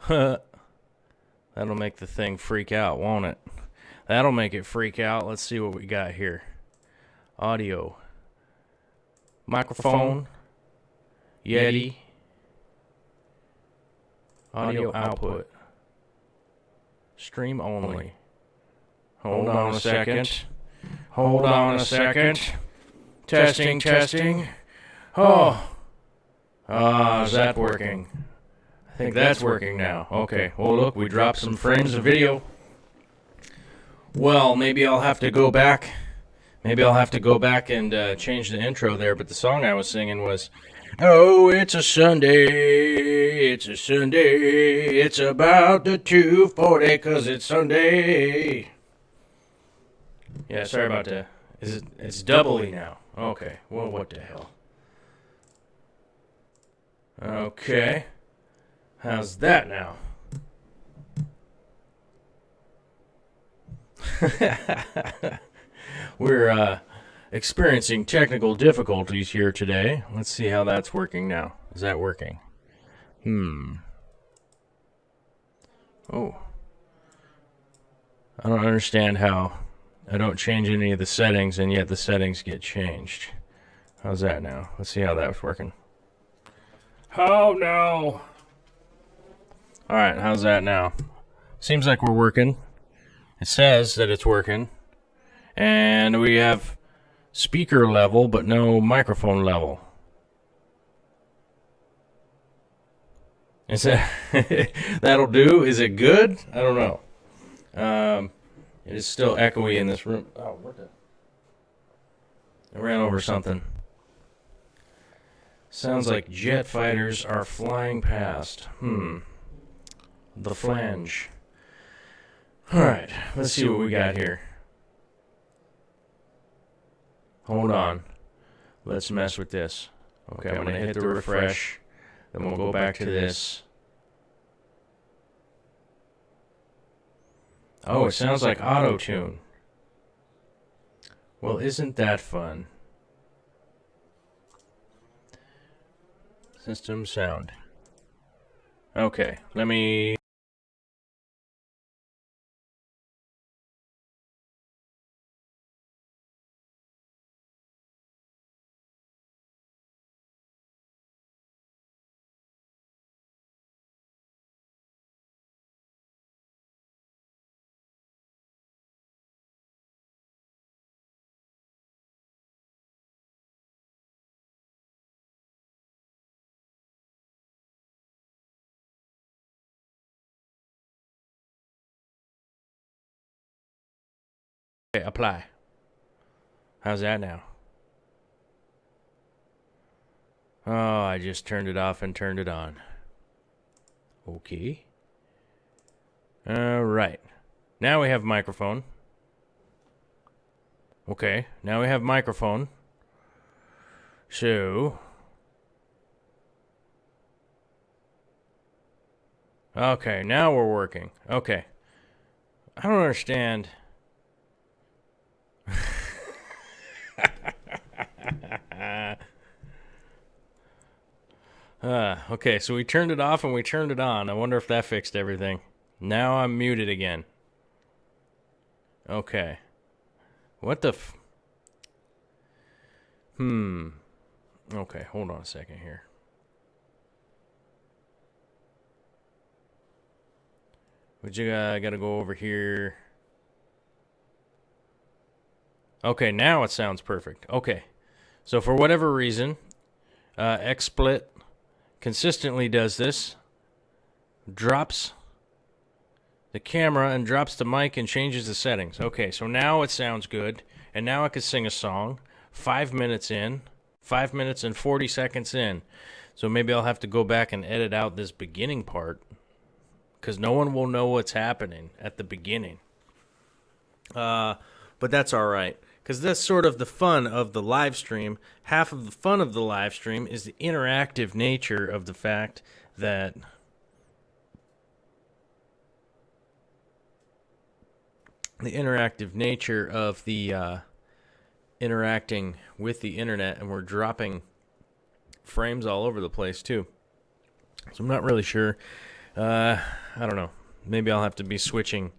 That'll make the thing freak out, won't it? That'll make it freak out. Let's see what we got here. Audio. Microphone. Yeti. Audio output. Stream only. Hold on a second. Hold on a second. Testing, testing. Oh. Is that working? I think that's working now. Okay. Well, look, we dropped some frames of video. Well, maybe I'll have to go back. Maybe I'll have to go back and change the intro there, but the song I was singing was, oh, it's a Sunday, it's a Sunday, it's about the 2:40 'cause it's Sunday. Yeah, sorry about that. It's doubly now. Okay, well, what the hell? Okay, how's that now? We're experiencing technical difficulties here today. Let's see how that's working now. Is that working? Oh. I don't understand how I don't change any of the settings and yet the settings get changed. How's that now? Let's see how that's working. Oh no. Alright, how's that now? Seems like we're working. It says that it's working. And we have speaker level, but no microphone level. Is that that'll do? Is it good? I don't know. It is still echoey in this room. Oh, what the? I ran over something. Sounds like jet fighters are flying past. The flange. Alright, let's see what we got here. Hold on. Let's mess with this. Okay, I'm going to hit the refresh. Then we'll go back to this. Oh, it sounds like auto-tune. Well, isn't that fun? System sound. Okay, let me... Okay, apply. How's that now? Oh, I just turned it off and turned it on. Okay. Alright. Now we have microphone. Okay, now we have microphone. So... okay, now we're working. Okay. I don't understand... okay, so we turned it off and we turned it on. I wonder if that fixed everything. Now I'm muted again. Okay. What the Okay, hold on a second here. I gotta go over here. Okay, now it sounds perfect. Okay. So for whatever reason, XSplit consistently does this. Drops the camera and drops the mic and changes the settings. Okay, so now it sounds good. And now I can sing a song 5 minutes in. 5 minutes and 40 seconds in. So maybe I'll have to go back and edit out this beginning part. Because no one will know what's happening at the beginning. But that's alright. Because that's sort of the fun of the live stream. Half of the fun of the live stream is the interactive nature of the fact that interacting with the internet, and we're dropping frames all over the place too. So I'm not really sure I don't know. Maybe I'll have to be switching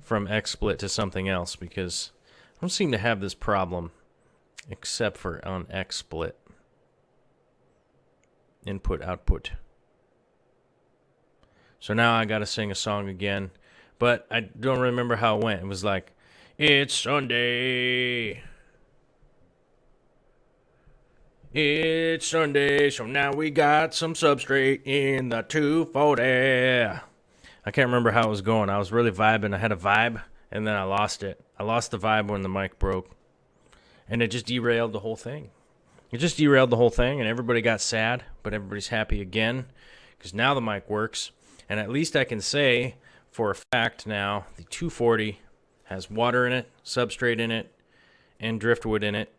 from XSplit to something else because I don't seem to have this problem except for on XSplit. Input, output. So now I got to sing a song again, but I don't remember how it went. It was like, it's Sunday. It's Sunday, so now we got some substrate in the 240. I can't remember how it was going. I was really vibing. I had a vibe, and then I lost it. I lost the vibe when the mic broke, and it just derailed the whole thing. It just derailed the whole thing, and everybody got sad, but everybody's happy again because now the mic works. And at least I can say for a fact now the 240 has water in it, substrate in it, and driftwood in it.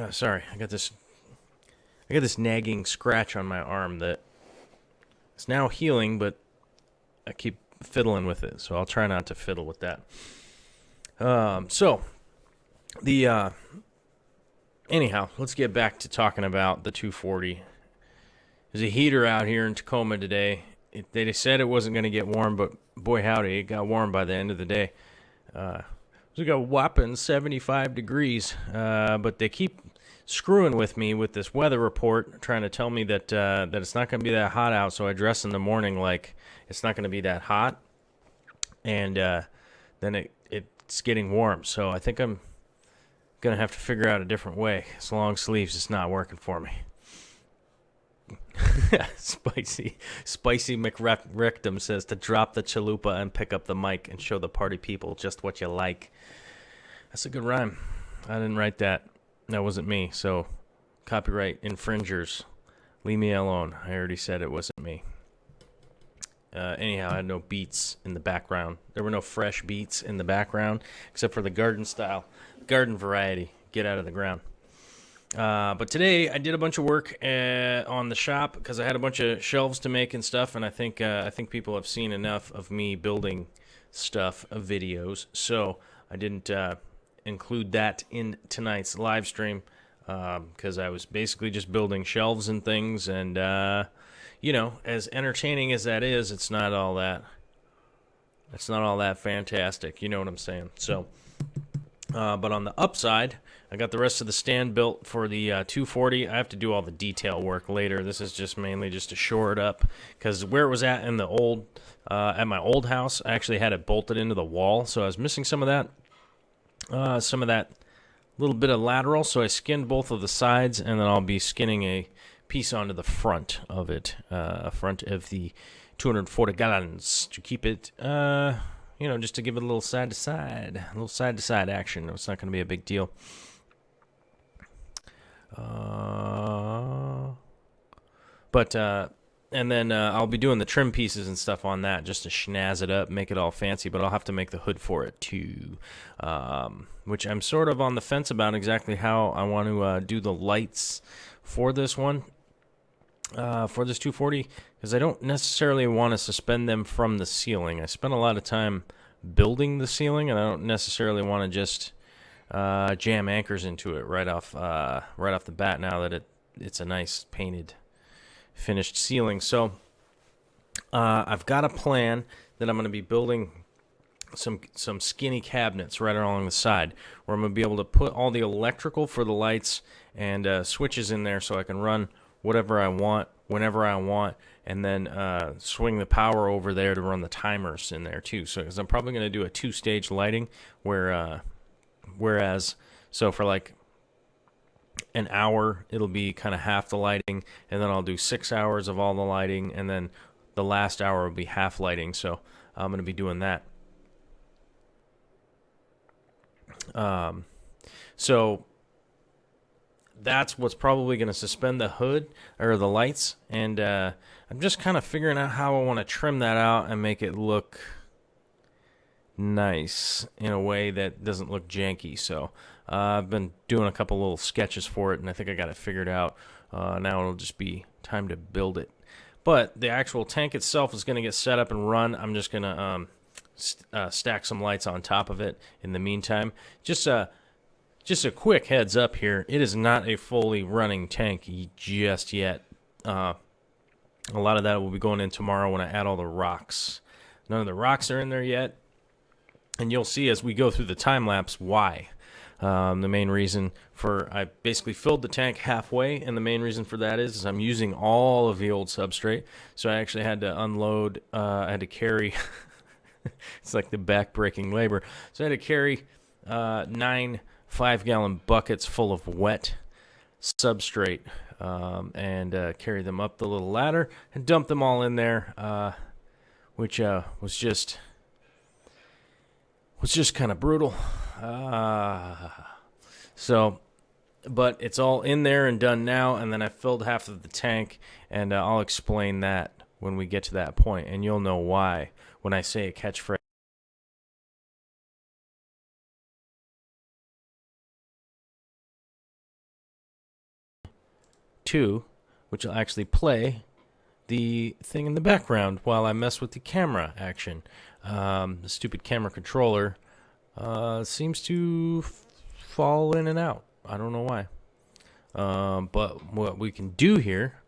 Sorry, I got this nagging scratch on my arm that it's now healing, but I keep fiddling with it, so I'll try not to fiddle with that. Anyhow, let's get back to talking about the 240. There's a heater out here in Tacoma today. They said it wasn't going to get warm, but boy howdy, it got warm by the end of the day. We got a whopping 75 degrees, but they keep screwing with me with this weather report, trying to tell me that it's not going to be that hot out, so I dress in the morning like it's not going to be that hot, and then it's getting warm, so I think I'm going to have to figure out a different way. It's long sleeves, it's not working for me. Spicy McRectum says to drop the chalupa and pick up the mic and show the party people just what you like. That's a good rhyme. I didn't write that. That wasn't me. So, copyright infringers, leave me alone. I already said it wasn't me. Anyhow, I had no beats in the background. There were no fresh beats in the background except for the garden variety. Get out of the ground. But today I did a bunch of work on the shop because I had a bunch of shelves to make and stuff, and I think people have seen enough of me building stuff of videos, so I didn't include that in tonight's live stream because I was basically just building shelves and things, and as entertaining as that is, it's not all that fantastic. You know what I'm saying? So. But on the upside, I got the rest of the stand built for the 240. I have to do all the detail work later. This is just mainly just to shore it up because where it was at in the at my old house, I actually had it bolted into the wall, so I was missing some of that little bit of lateral. So I skinned both of the sides, and then I'll be skinning a piece onto the front of it, front of the 240 gallons to keep it. Just to give it a little side-to-side action. It's not going to be a big deal. And then I'll be doing the trim pieces and stuff on that just to schnazz it up, make it all fancy, but I'll have to make the hood for it too, which I'm sort of on the fence about exactly how I want to do the lights for this one. For this 240, because I don't necessarily want to suspend them from the ceiling. I spent a lot of time building the ceiling, and I don't necessarily want to just jam anchors into it right off the bat. Now that it's a nice painted, finished ceiling, so I've got a plan that I'm going to be building some skinny cabinets right along the side, where I'm going to be able to put all the electrical for the lights and switches in there, so I can run whatever I want, whenever I want, and then swing the power over there to run the timers in there too. So, because I'm probably going to do a 2-stage lighting, whereas for like an hour, it'll be kind of half the lighting, and then I'll do 6 hours of all the lighting, and then the last hour will be half lighting. So I'm going to be doing that. So that's what's probably going to suspend the hood or the lights, and I'm just kind of figuring out how I want to trim that out and make it look nice in a way that doesn't look janky. So I've been doing a couple little sketches for it, and I think I got it figured out. Now it'll just be time to build it. But the actual tank itself is going to get set up and run. I'm just going to stack some lights on top of it in the meantime. Just a quick heads up here. It is not a fully running tank just yet. A lot of that will be going in tomorrow when I add all the rocks. None of the rocks are in there yet. And you'll see as we go through the time lapse why. The main reason I basically filled the tank halfway, and the main reason for that is I'm using all of the old substrate. So I actually had to unload, I had to carry, it's like the back-breaking labor. So I had to carry 9 5-gallon buckets full of wet substrate and carry them up the little ladder and dump them all in there, which was just kind of brutal. But it's all in there and done now, and then I filled half of the tank, and I'll explain that when we get to that point, and you'll know why when I say a catchphrase. 2, which will actually play the thing in the background while I mess with the camera action. The stupid camera controller seems to fall in and out. I don't know why. But what we can do here,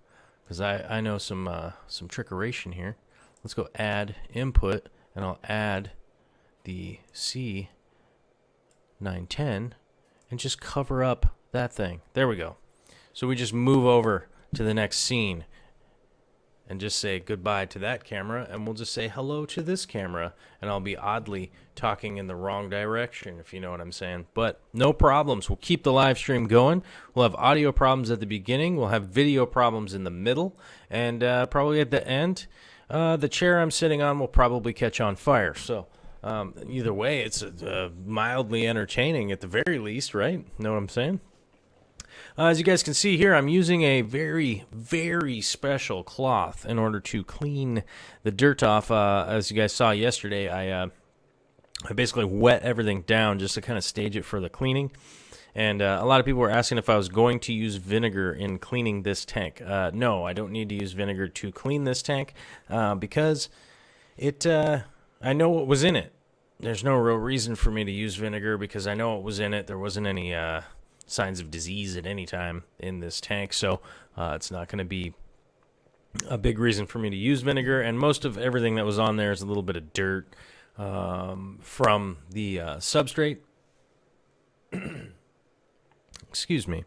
because I know some trickeration here. Let's go add input, and I'll add the C910 and just cover up that thing. There we go. So we just move over to the next scene and just say goodbye to that camera, and we'll just say hello to this camera, and I'll be oddly talking in the wrong direction, if you know what I'm saying. But no problems. We'll keep the live stream going. We'll have audio problems at the beginning. We'll have video problems in the middle, and probably at the end, the chair I'm sitting on will probably catch on fire. So either way, it's mildly entertaining at the very least, right? Know what I'm saying? As you guys can see here, I'm using a very, very special cloth in order to clean the dirt off. As you guys saw yesterday, I basically wet everything down just to kind of stage it for the cleaning. And a lot of people were asking if I was going to use vinegar in cleaning this tank. No, I don't need to use vinegar to clean this tank because I know what was in it. There's no real reason for me to use vinegar because I know what was in it. There wasn't any signs of disease at any time in this tank, so it's not going to be a big reason for me to use vinegar. And most of everything that was on there is a little bit of dirt from the substrate. Excuse me.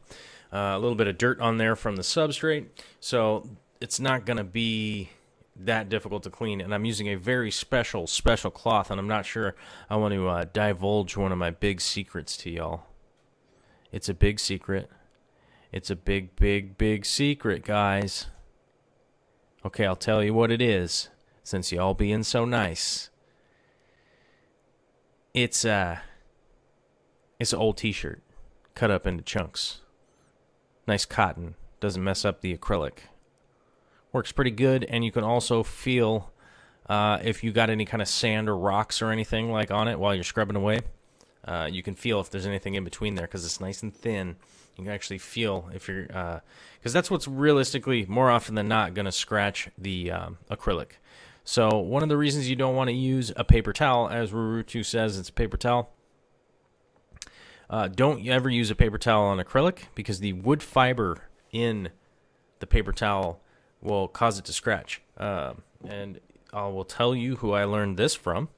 A little bit of dirt on there from the substrate, so it's not going to be that difficult to clean. And I'm using a very special cloth, and I'm not sure I want to divulge one of my big secrets to y'all. It's a big secret. It's a big, big, big secret, guys. Okay, I'll tell you what it is, since y'all being so nice. It's an old t-shirt cut up into chunks. Nice cotton. Doesn't mess up the acrylic. Works pretty good, and you can also feel if you got any kind of sand or rocks or anything like on it while you're scrubbing away. You can feel if there's anything in between there because it's nice and thin. You can actually feel if you're, because that's what's realistically more often than not going to scratch the acrylic. So one of the reasons you don't want to use a paper towel, as Rurutu says, it's a paper towel. Don't ever use a paper towel on acrylic because the wood fiber in the paper towel will cause it to scratch. And I will tell you who I learned this from.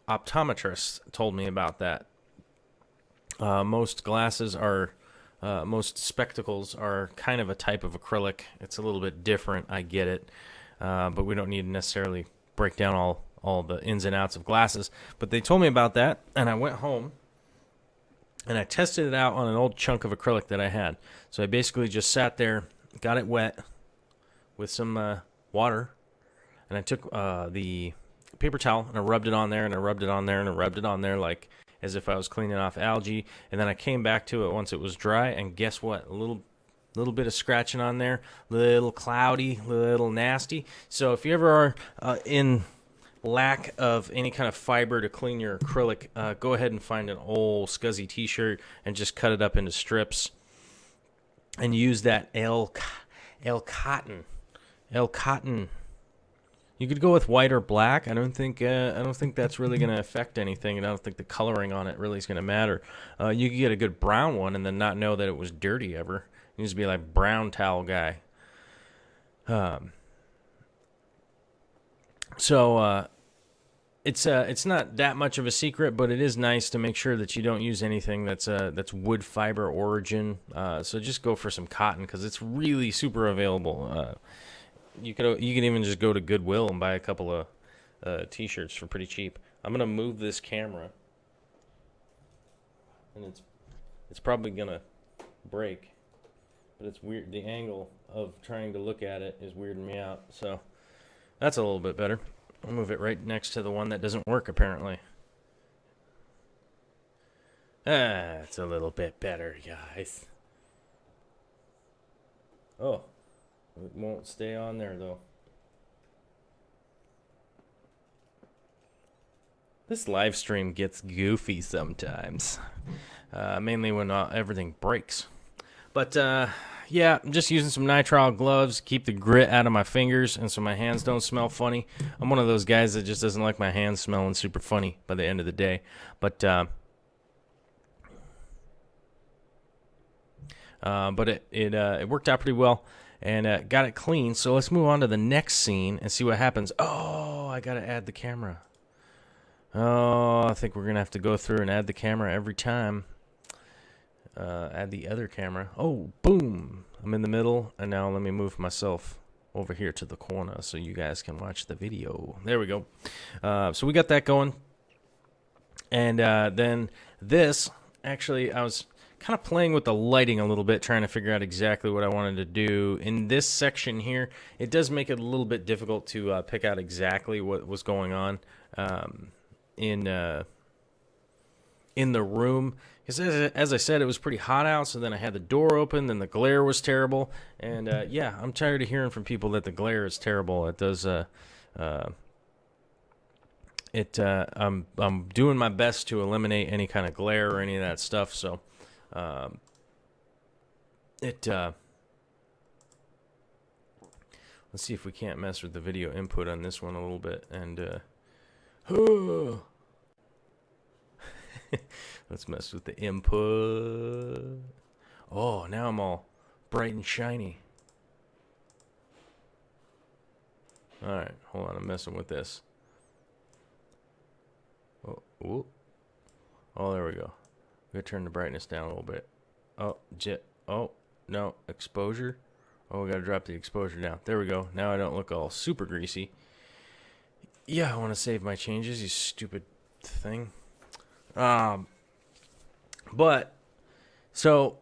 Optometrists told me about that. Most spectacles are kind of a type of acrylic. It's a little bit different, I get it, but we don't need to necessarily break down all the ins and outs of glasses. But they told me about that, and I went home, and I tested it out on an old chunk of acrylic that I had. So I basically just sat there, got it wet with some water, and I took the paper towel and I rubbed it on there and I rubbed it on there and I rubbed it on there like as if I was cleaning off algae. And then I came back to it once it was dry, and guess what? A little bit of scratching on there, little cloudy, little nasty. So if you ever are in lack of any kind of fiber to clean your acrylic, go ahead and find an old scuzzy t-shirt and just cut it up into strips and use that L cotton. You could go with white or black. I don't think that's really going to affect anything, and I don't think the coloring on it really is going to matter. You could get a good brown one and then not know that it was dirty ever. You just be like brown towel guy. Um, so it's not that much of a secret, but it is nice to make sure that you don't use anything that's wood fiber origin. So just go for some cotton because it's really super available. You can even just go to Goodwill and buy a couple of t-shirts for pretty cheap. I'm gonna move this camera, and it's probably gonna break, but it's weird. The angle of trying to look at it is weirding me out. So that's a little bit better. I'll move it right next to the one that doesn't work, apparently. It's a little bit better, guys. Oh, it won't stay on there, though. This live stream gets goofy sometimes. Mainly when everything breaks. But, yeah, I'm just using some nitrile gloves, keep the grit out of my fingers, and so my hands don't smell funny. I'm one of those guys that just doesn't like my hands smelling super funny by the end of the day. But it worked out pretty well, and got it clean. So let's move on to the next scene and see what happens. Oh, I gotta add the camera. Oh, I think we're gonna have to go through and add the camera every time. Add the other camera. Oh, boom. I'm in the middle, and now let me move myself over here to the corner so you guys can watch the video. There we go. So we got that going. And then this, actually, I was kind of playing with the lighting a little bit, trying to figure out exactly what I wanted to do. In this section here, it does make it a little bit difficult to pick out exactly what was going on in the room. Because as I said, it was pretty hot out, so then I had the door open, then the glare was terrible. And, yeah, I'm tired of hearing from people that the glare is terrible. It does, I'm doing my best to eliminate any kind of glare or any of that stuff, so, let's see if we can't mess with the video input on this one a little bit, and, let's mess with the input. Oh, now I'm all bright and shiny. Alright, hold on, I'm messing with this. Oh, there we go. We gotta turn the brightness down a little bit. Oh, no, exposure. Oh, we gotta drop the exposure down. There we go. Now I don't look all super greasy. Yeah, I want to save my changes, you stupid thing. But so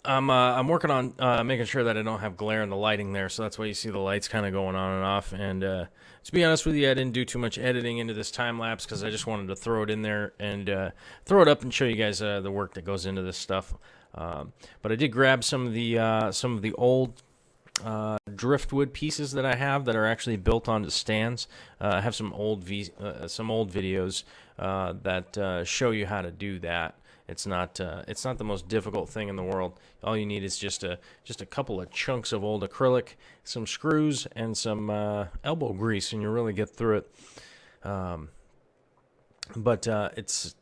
I'm working on making sure that I don't have glare in the lighting there, so that's why you see the lights kind of going on and off. And to be honest with you, I didn't do too much editing into this time lapse because I just wanted to throw it in there and throw it up and show you guys the work that goes into this stuff. But I did grab some of the old driftwood pieces that I have that are actually built onto stands. I have some old videos that show you how to do that. It's not the most difficult thing in the world. All you need is just a couple of chunks of old acrylic, some screws, and some elbow grease, and you really get through it. But it's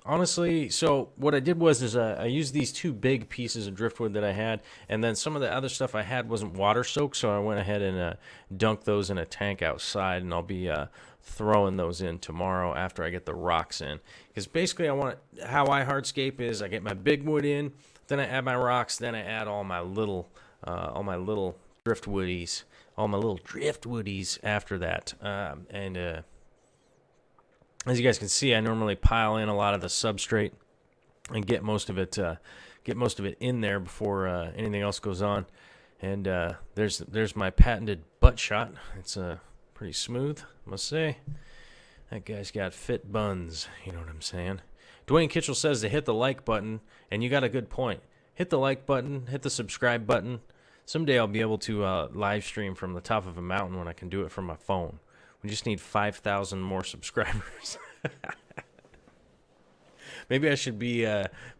honestly, so what I did was I used these two big pieces of driftwood that I had, and then some of the other stuff I had wasn't water soaked, so I went ahead and dunked those in a tank outside, and I'll be throwing those in tomorrow after I get the rocks in. Because basically how I hardscape is I get my big wood in, then I add my rocks, then I add all my little driftwoodies after that. And as you guys can see, I normally pile in a lot of the substrate and get most of it in there before anything else goes on. And there's my patented butt shot. It's pretty smooth, I must say. That guy's got fit buns, you know what I'm saying? Dwayne Kitchell says to hit the like button, and you got a good point. Hit the like button, hit the subscribe button. Someday I'll be able to live stream from the top of a mountain when I can do it from my phone. We just need 5,000 more subscribers. Maybe I should be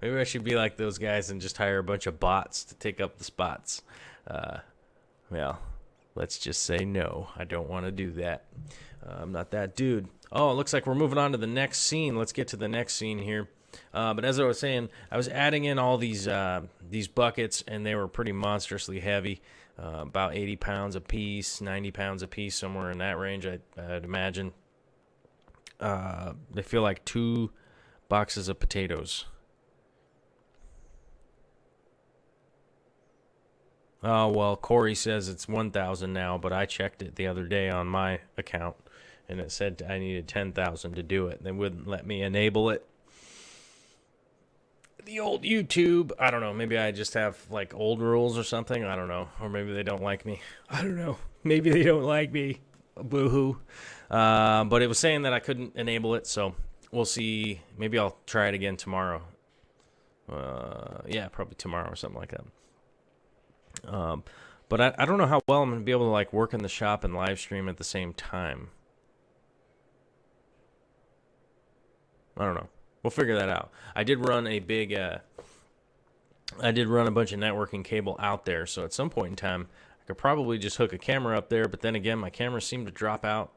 like those guys and just hire a bunch of bots to take up the spots. Well, let's just say no. I don't want to do that. I'm not that dude. Oh, it looks like we're moving on to the next scene. Let's get to the next scene here. But as I was saying, I was adding in all these buckets, and they were pretty monstrously heavy. about 80 pounds a piece, 90 pounds a piece, somewhere in that range, I'd imagine. They feel like 2 boxes of potatoes. Oh, well, Corey says it's 1,000 now, but I checked it the other day on my account, and it said I needed 10,000 to do it. They wouldn't let me enable it. The old YouTube, I don't know, maybe I just have, like, old rules or something, I don't know. Or maybe they don't like me. I don't know. Maybe they don't like me. Boo-hoo. But it was saying that I couldn't enable it, so we'll see. Maybe I'll try it again tomorrow. Yeah, probably tomorrow or something like that. But I don't know how well I'm going to be able to, like, work in the shop and live stream at the same time. I don't know. We'll figure that out. I did run a bunch of networking cable out there, so at some point in time, I could probably just hook a camera up there, but then again, my cameras seem to drop out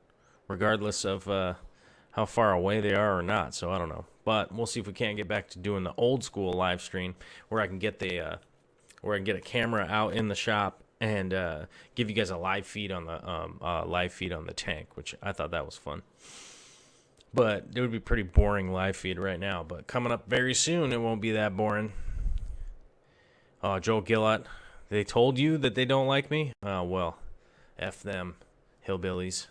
regardless of how far away they are or not, so I don't know. But we'll see if we can't get back to doing the old school live stream where I can get a camera out in the shop and give you guys a live feed on the tank, which I thought that was fun. But it would be pretty boring live feed right now. But coming up very soon, it won't be that boring. Joel Gillott, they told you that they don't like me? Well, F them, hillbillies.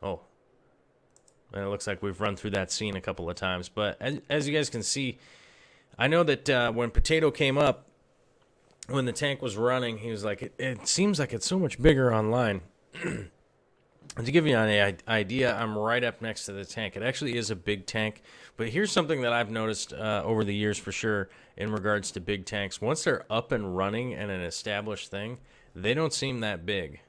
Oh, and it looks like we've run through that scene a couple of times. But as you guys can see, I know that when Potato came up, when the tank was running, he was like, it seems like it's so much bigger online. To give you an idea, I'm right up next to the tank. It actually is a big tank, but here's something that I've noticed over the years for sure in regards to big tanks. Once they're up and running and an established thing, they don't seem that big.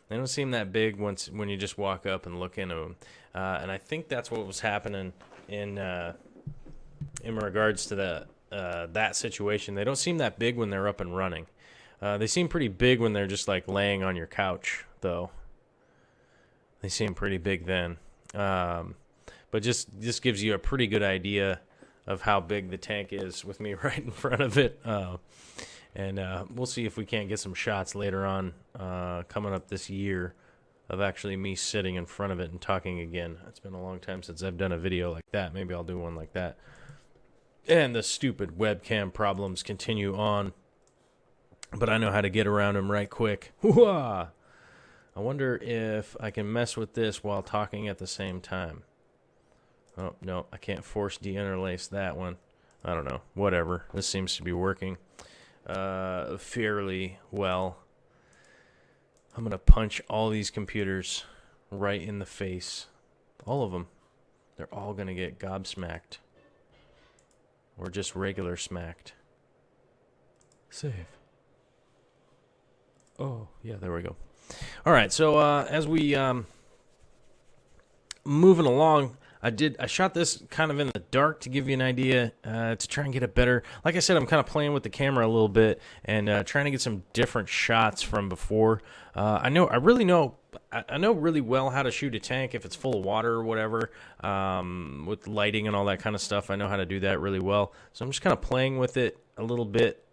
They don't seem that big when you just walk up and look into them. And I think that's what was happening in regards to that situation. They don't seem that big when they're up and running. They seem pretty big when they're just like laying on your couch, though. They seem pretty big then. But just gives you a pretty good idea of how big the tank is with me right in front of it. And we'll see if we can't get some shots later on coming up this year of actually me sitting in front of it and talking again. It's been a long time since I've done a video like that. Maybe I'll do one like that. And the stupid webcam problems continue on. But I know how to get around them right quick. Hoo-ah! I wonder if I can mess with this while talking at the same time. Oh, no, I can't force deinterlace that one. I don't know. Whatever. This seems to be working fairly well. I'm going to punch all these computers right in the face. All of them. They're all going to get gobsmacked. Or just regular smacked. Save. Oh, yeah, there we go. All right, so as we moving along, I shot this kind of in the dark to give you an idea, to try and get a better. Like I said, I'm kind of playing with the camera a little bit and trying to get some different shots from before. I know really well how to shoot a tank if it's full of water or whatever, with lighting and all that kind of stuff. I know how to do that really well. So I'm just kind of playing with it a little bit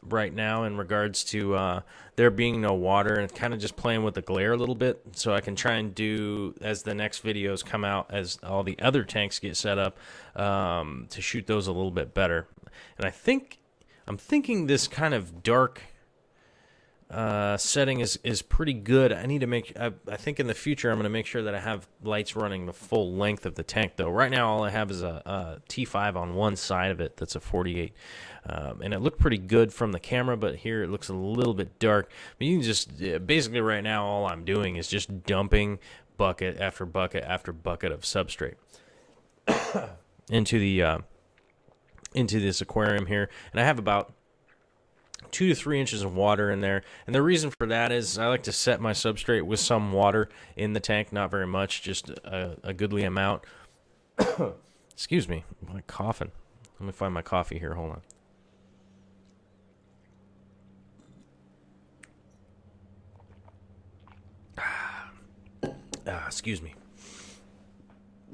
right now in regards to there being no water, and kind of just playing with the glare a little bit so I can try and do, as the next videos come out, as all the other tanks get set up, to shoot those a little bit better. And I'm thinking this kind of dark setting is pretty good. I need to I think in the future I'm going to make sure that I have lights running the full length of the tank, though. Right now all I have is a T5 on one side of it that's a 48. And it looked pretty good from the camera, but here it looks a little bit dark. But you can just, basically right now all I'm doing is just dumping bucket after bucket after bucket of substrate into this aquarium here. And I have about 2 to 3 inches of water in there. And the reason for that is I like to set my substrate with some water in the tank, not very much, just a goodly amount. Excuse me, I'm coughing. Let me find my coffee here, hold on. Excuse me.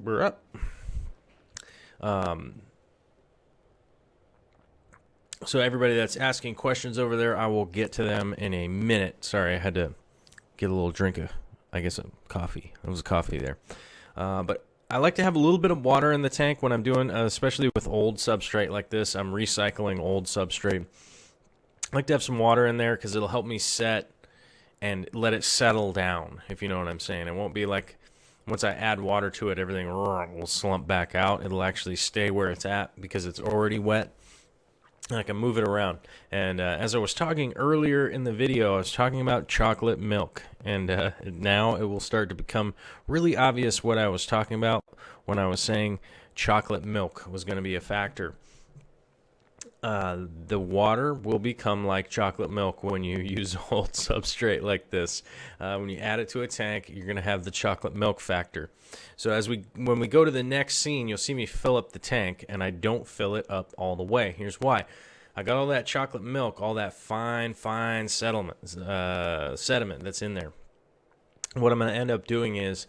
We're up. So everybody that's asking questions over there, I will get to them in a minute. Sorry, I had to get a little drink of, I guess, a coffee. It was a coffee there. But I like to have a little bit of water in the tank when I'm doing, especially with old substrate like this. I'm recycling old substrate. I like to have some water in there because it'll help me set and let it settle down, if you know what I'm saying. It won't be like once I add water to it, everything will slump back out. It'll actually stay where it's at because it's already wet. I can move it around. And as I was talking earlier in the video, I was talking about chocolate milk. And now it will start to become really obvious what I was talking about when I was saying chocolate milk was going to be a factor. The water will become like chocolate milk when you use old substrate like this. When you add it to a tank, you're going to have the chocolate milk factor. So when we go to the next scene, you'll see me fill up the tank, and I don't fill it up all the way. Here's why. I got all that chocolate milk, all that fine sediment that's in there. What I'm going to end up doing is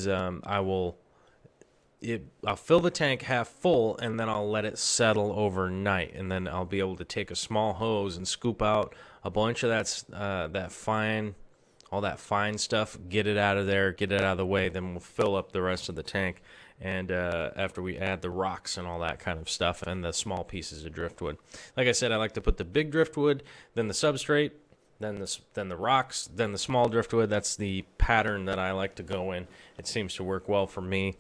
I'll fill the tank half full, and then I'll let it settle overnight, and then I'll be able to take a small hose and scoop out a bunch of all that fine stuff, get it out of there, get it out of the way. Then we'll fill up the rest of the tank, and after we add the rocks and all that kind of stuff and the small pieces of driftwood. Like I said, I like to put the big driftwood, then the substrate, then the rocks, then the small driftwood. That's the pattern that I like to go in. It seems to work well for me,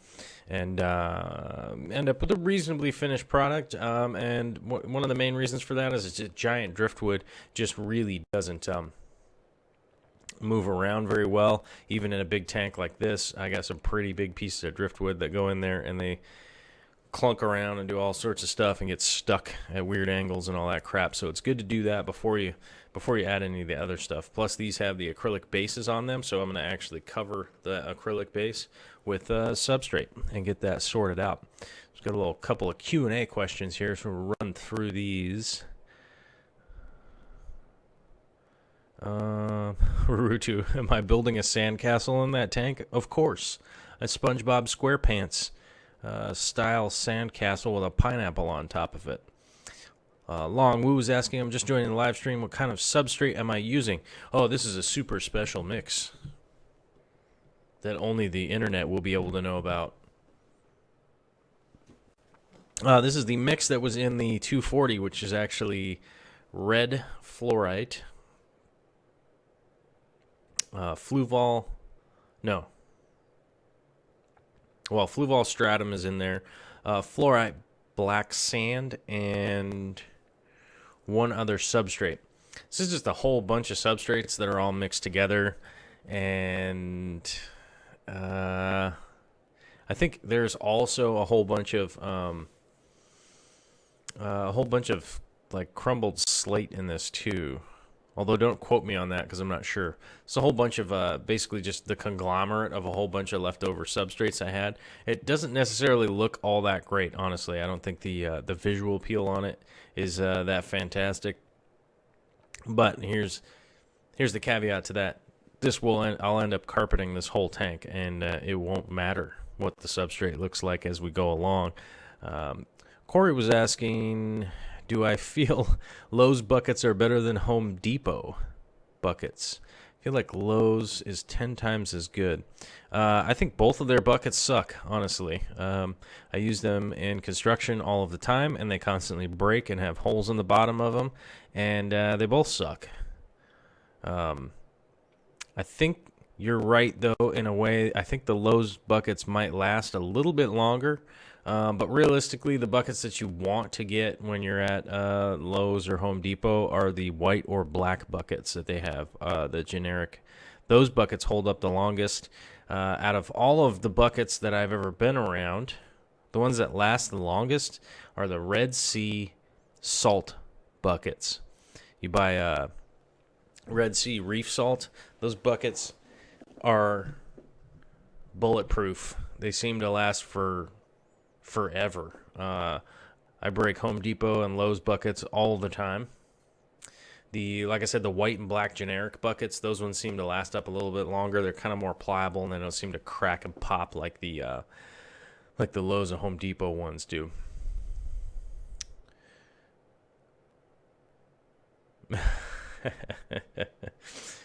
and end up with a reasonably finished product. And one of the main reasons for that is it's just giant driftwood just really doesn't move around very well. Even in a big tank like this, I got some pretty big pieces of driftwood that go in there, and they clunk around and do all sorts of stuff and get stuck at weird angles and all that crap. So it's good to do that before you add any of the other stuff. Plus, these have the acrylic bases on them, so I'm going to actually cover the acrylic base with substrate and get that sorted out. Just got a couple of Q&A questions here, so we'll run through these. Rurutu, am I building a sandcastle in that tank? Of course. A SpongeBob SquarePants style sandcastle with a pineapple on top of it. Long Woo is asking, I'm just joining the live stream, what kind of substrate am I using? Oh, this is a super special mix that only the internet will be able to know about. This is the mix that was in the 240, which is actually red fluorite, Fluval stratum is in there, fluorite, black sand, and one other substrate. This is just a whole bunch of substrates that are all mixed together, and I think there's also a whole bunch of like crumbled slate in this too. Although don't quote me on that because I'm not sure. It's a whole bunch of basically just the conglomerate of a whole bunch of leftover substrates I had. It doesn't necessarily look all that great, honestly. I don't think the visual appeal on it is that fantastic. But here's the caveat to that. I'll end up carpeting this whole tank, and it won't matter what the substrate looks like as we go along. Corey was asking, do I feel Lowe's buckets are better than Home Depot buckets? I feel like Lowe's is 10 times as good. I think both of their buckets suck, honestly. I use them in construction all of the time, and they constantly break and have holes in the bottom of them, and they both suck. I think you're right, though, in a way. I think the Lowe's buckets might last a little bit longer. But realistically, the buckets that you want to get when you're at Lowe's or Home Depot are the white or black buckets that they have, the generic. Those buckets hold up the longest. Out of all of the buckets that I've ever been around, the ones that last the longest are the Red Sea salt buckets. You buy Red Sea reef salt. Those buckets are bulletproof. They seem to last for forever. I break Home Depot and Lowe's buckets all the time. Like I said, the white and black generic buckets, those ones seem to last up a little bit longer. They're kind of more pliable, and they don't seem to crack and pop like the Lowe's and Home Depot ones do.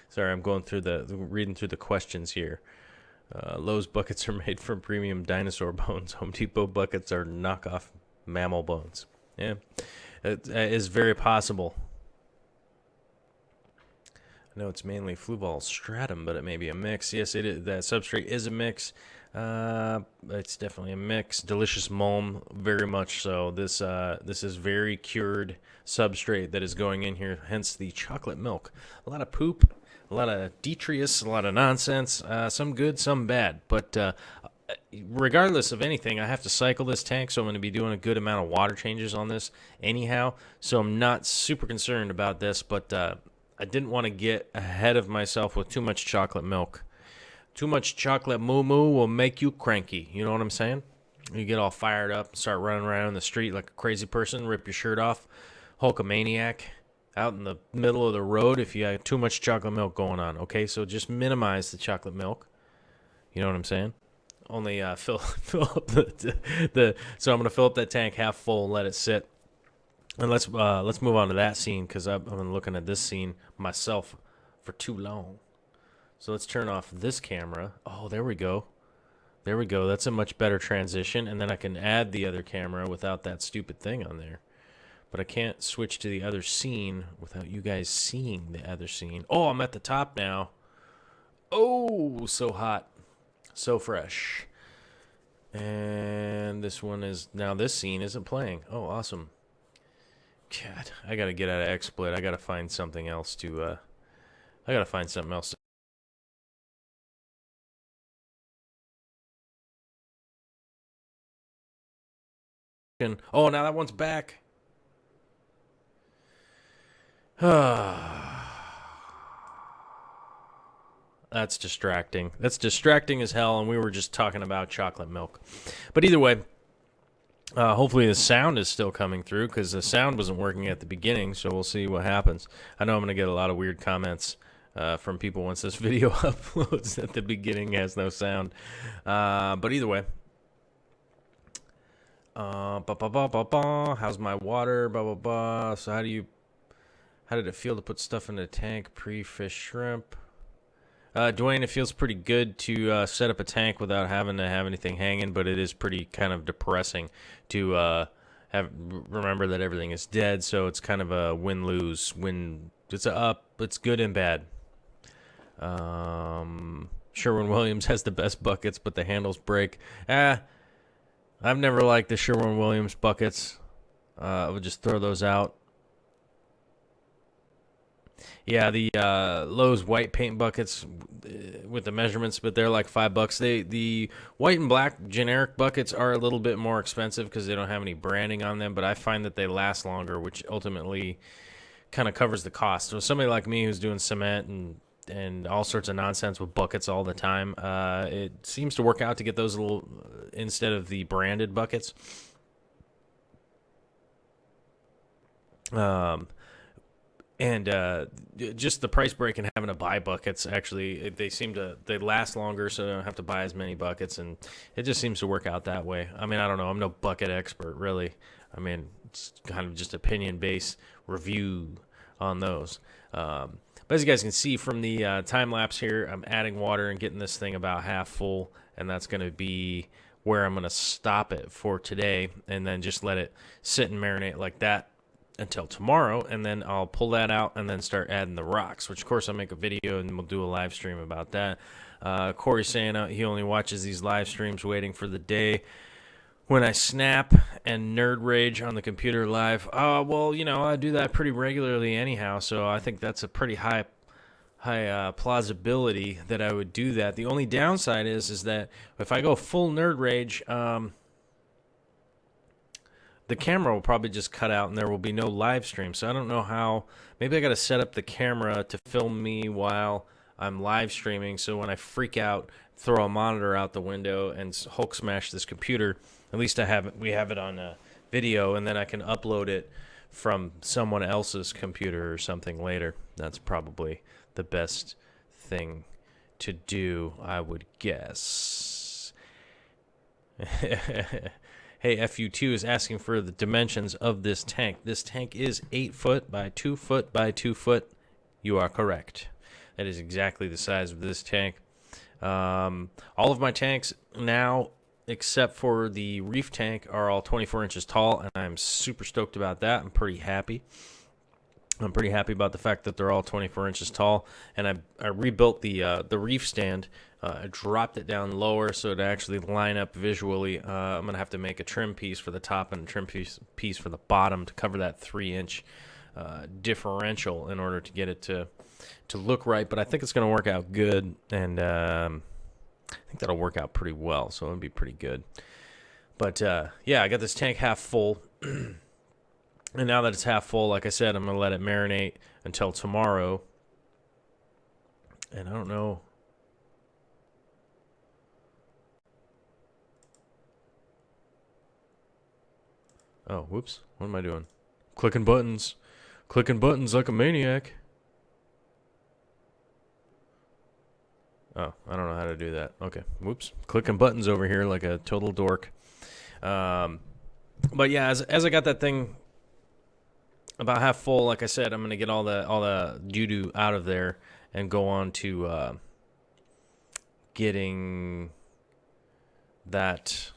Sorry, I'm going through reading through the questions here. Lowe's buckets are made from premium dinosaur bones. Home Depot buckets are knockoff mammal bones. Yeah, it is very possible. I know it's mainly Fluval stratum, but it may be a mix. Yes, it is. That substrate is a mix. It's definitely a mix. Delicious mulm, very much so. This is very cured substrate that is going in here. Hence the chocolate milk. A lot of poop, a lot of detritus, a lot of nonsense. Some good, some bad. But regardless of anything, I have to cycle this tank, so I'm going to be doing a good amount of water changes on this anyhow. So I'm not super concerned about this, but I didn't want to get ahead of myself with too much chocolate milk. Too much chocolate moo-moo will make you cranky. You know what I'm saying? You get all fired up, start running around in the street like a crazy person, rip your shirt off, Hulkamaniac out in the middle of the road if you have too much chocolate milk going on. Okay, so just minimize the chocolate milk. You know what I'm saying? Only fill up the so I'm gonna fill up that tank half full and let it sit. And let's move on to that scene because I've been looking at this scene myself for too long. So let's turn off this camera. Oh, there we go. There we go. That's a much better transition. And then I can add the other camera without that stupid thing on there. But I can't switch to the other scene without you guys seeing the other scene. Oh, I'm at the top now. Oh, so hot. So fresh. And this one is... Now this scene isn't playing. Oh, awesome. God, I got to get out of XSplit. I got to find something else to... I got to find something else to... Oh, now that one's back. That's distracting. That's distracting as hell, and we were just talking about chocolate milk. But either way, hopefully the sound is still coming through, because the sound wasn't working at the beginning, so we'll see what happens. I know I'm going to get a lot of weird comments from people once this video uploads at the beginning has no sound. But either way. How's my water? Blah, blah, blah. So how did it feel to put stuff in a tank pre-fish shrimp? Dwayne, it feels pretty good to set up a tank without having to have anything hanging, but it is pretty kind of depressing to remember that everything is dead. So it's kind of a win-lose. It's good and bad. Sherwin-Williams has the best buckets, but the handles break. I've never liked the Sherwin-Williams buckets. I would just throw those out. Yeah, the Lowe's white paint buckets with the measurements, but they're like $5. The white and black generic buckets are a little bit more expensive because they don't have any branding on them, but I find that they last longer, which ultimately kind of covers the cost. So somebody like me who's doing cement and all sorts of nonsense with buckets all the time, it seems to work out to get those little instead of the branded buckets. And just the price break and having to buy buckets, actually, they last longer, so I don't have to buy as many buckets, and it just seems to work out that way. I mean, I don't know. I'm no bucket expert, really. I mean, it's kind of just opinion-based review on those. But as you guys can see from the time lapse here, I'm adding water and getting this thing about half full, and that's going to be where I'm going to stop it for today, and then just let it sit and marinate like that until tomorrow, and then I'll pull that out and then start adding the rocks, which of course I'll make a video and we'll do a live stream about that. Corey's saying he only watches these live streams waiting for the day when I snap and nerd rage on the computer live. Well, I do that pretty regularly anyhow, so I think that's a pretty high plausibility that I would do that. The only downside is that if I go full nerd rage, the camera will probably just cut out and there will be no live stream. So I don't know how. Maybe I got to set up the camera to film me while I'm live streaming, so when I freak out, throw a monitor out the window and Hulk smash this computer, at least we have it on a video, and then I can upload it from someone else's computer or something later. That's probably the best thing to do, I would guess. Hey, FU2 is asking for the dimensions of this tank. This tank is 8 foot by 2 foot by 2 foot. You are correct. That is exactly the size of this tank. All of my tanks now, except for the reef tank, are all 24 inches tall, and I'm super stoked about that. I'm pretty happy. I'm pretty happy about the fact that they're all 24 inches tall, and I rebuilt the reef stand. I dropped it down lower so to actually line up visually. I'm going to have to make a trim piece for the top and a trim piece for the bottom to cover that 3-inch differential in order to get it to look right, but I think it's going to work out good, and I think that'll work out pretty well, so it'll be pretty good. But, yeah, I got this tank half full. And now that it's half full, like I said, I'm going to let it marinate until tomorrow. And I don't know. Oh, whoops. What am I doing? Clicking buttons. Clicking buttons like a maniac. Oh, I don't know how to do that. Okay, whoops. Clicking buttons over here like a total dork. But yeah, as I got that thing about half full, like I said, I'm gonna get all the doo-doo out of there and go on to getting that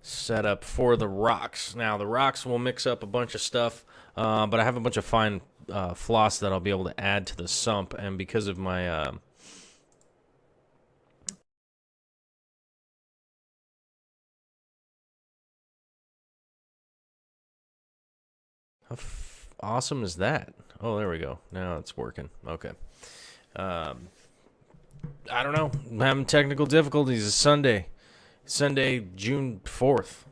set up for the rocks. Now the rocks will mix up a bunch of stuff, but I have a bunch of fine floss that I'll be able to add to the sump, and because of my how awesome is that? Oh, there we go. Now it's working. Okay. I don't know. I'm having technical difficulties. It's Sunday, June 4th.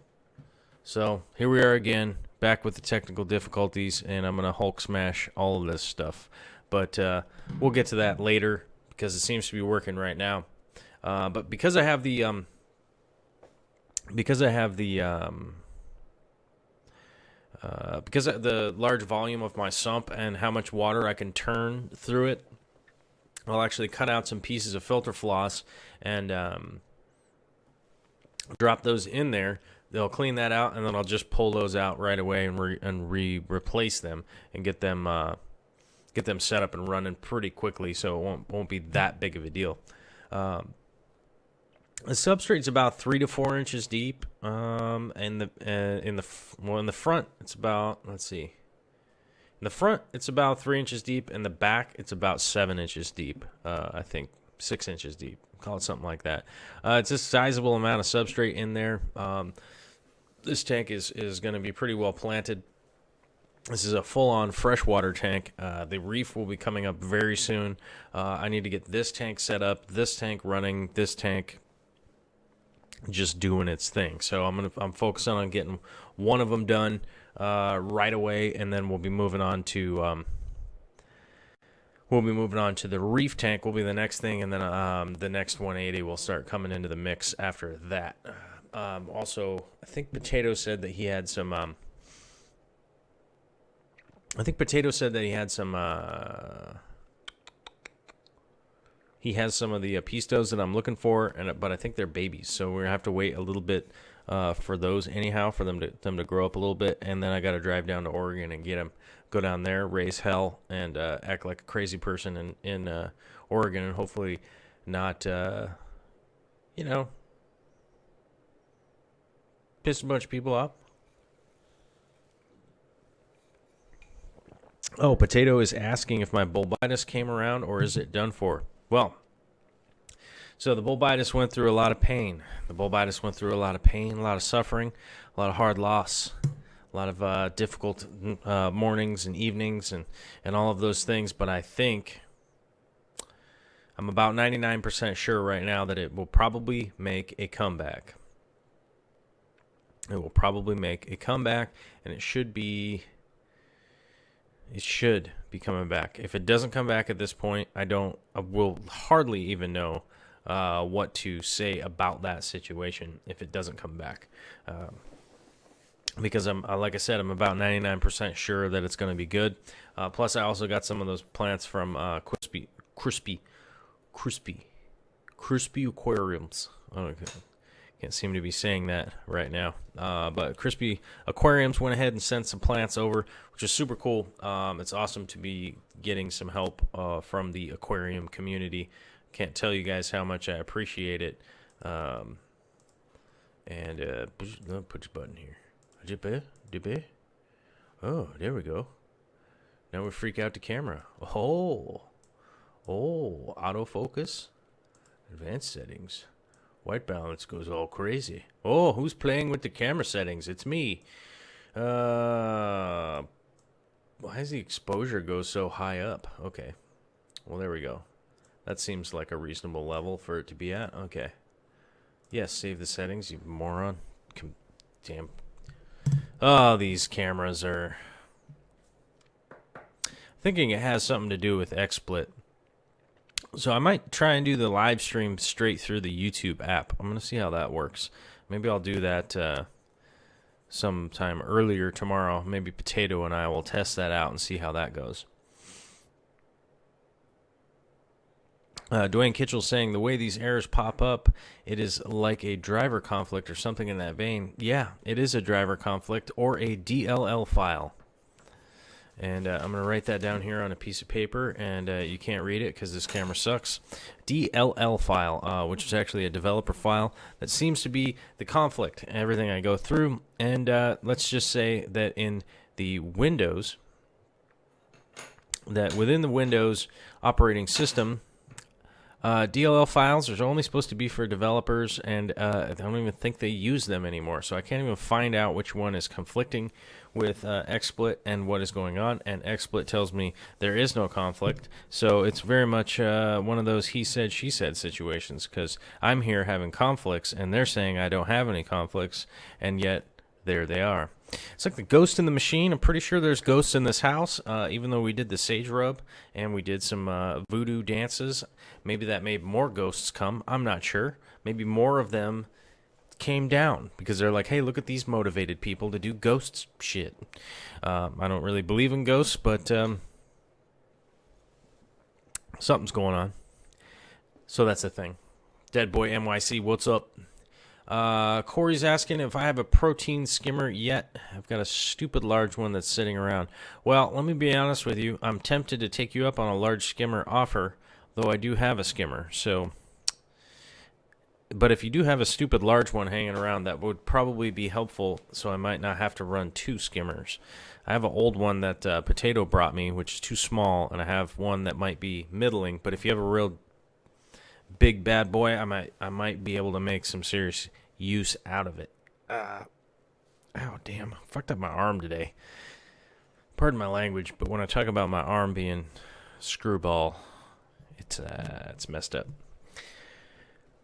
So here we are again, back with the technical difficulties, and I'm going to Hulk smash all of this stuff. But we'll get to that later because it seems to be working right now. But because I have the because of the large volume of my sump and how much water I can turn through it, I'll actually cut out some pieces of filter floss and drop those in there. They'll clean that out, and then I'll just pull those out right away and replace them and get them set up and running pretty quickly, so it won't be that big of a deal. The substrate's about 3 to 4 inches deep. And in the front, it's about, let's see. In the front, it's about 3 inches deep. In the back, it's about 7 inches deep. I think 6 inches deep. Call it something like that. It's a sizable amount of substrate in there. This tank is going to be pretty well planted. This is a full-on freshwater tank. The reef will be coming up very soon. I need to get this tank set up, this tank running, this tank just doing its thing. So I'm focusing on getting one of them done right away, and then we'll be moving on to the reef tank. Will be the next thing, and then the next 180 will start coming into the mix after that. Also, I think Potato said that he had some. He has some of the pistos that I'm looking for, but I think they're babies, so we're gonna have to wait a little bit for those anyhow, for them to grow up a little bit, and then I got to drive down to Oregon and get them, go down there, raise hell, and act like a crazy person in Oregon, and hopefully not, piss a bunch of people off. Oh, Potato is asking if my bulbitis came around or is it done for? Well, so the bulbitis went through a lot of pain. A lot of suffering, a lot of hard loss, a lot of difficult mornings and evenings and all of those things. But I think I'm about 99% sure right now that it will probably make a comeback. It will probably make a comeback, and it should be coming back. If it doesn't come back at this point, I will hardly even know what to say about that situation if it doesn't come back. Because like I said, I'm about 99% sure that it's going to be good. Plus, I also got some of those plants from crispy aquariums. Okay. Can't seem to be saying that right now. But Crispy Aquariums went ahead and sent some plants over, which is super cool. It's awesome to be getting some help from the aquarium community. Can't tell you guys how much I appreciate it. Put your button here. Oh, there we go. Now we freak out the camera. Oh, autofocus. Advanced settings. White balance goes all crazy. Oh, who's playing with the camera settings? It's me. Why does the exposure go so high up? Okay. Well, there we go. That seems like a reasonable level for it to be at. Okay. Yes, save the settings, you moron. Damn. Oh, these cameras are... Thinking it has something to do with XSplit. So I might try and do the live stream straight through the YouTube app. I'm going to see how that works. Maybe I'll do that sometime earlier tomorrow. Maybe Potato and I will test that out and see how that goes. Dwayne Kitchell saying, the way these errors pop up, it is like a driver conflict or something in that vein. Yeah, it is a driver conflict or a DLL file. And I'm going to write that down here on a piece of paper, and you can't read it because this camera sucks. DLL file, which is actually a developer file that seems to be the conflict, everything I go through. And let's just say that in the Windows, that within the Windows operating system, DLL files are only supposed to be for developers, and I don't even think they use them anymore. So I can't even find out which one is conflicting with XSplit and what is going on. And XSplit tells me there is no conflict. So it's very much one of those he said, she said situations, because I'm here having conflicts, and they're saying I don't have any conflicts, and yet there they are. It's like the ghost in the machine. I'm pretty sure there's ghosts in this house, even though we did the sage rub and we did some voodoo dances. Maybe that made more ghosts come. I'm not sure. Maybe more of them came down because they're like, hey, look at these motivated people to do ghost shit. I don't really believe in ghosts, but something's going on. So that's the thing. Dead Boy NYC, what's up? Corey's asking if I have a protein skimmer yet. I've got a stupid large one that's sitting around. Well, let me be honest with you. I'm tempted to take you up on a large skimmer offer, though I do have a skimmer. So, but if you do have a stupid large one hanging around, that would probably be helpful, so I might not have to run 2 skimmers. I have an old one that Potato brought me, which is too small, and I have one that might be middling. But if you have a real big bad boy, I might be able to make some serious use out of it. Oh damn, I fucked up my arm today. Pardon my language, but when I talk about my arm being screwball, it's messed up.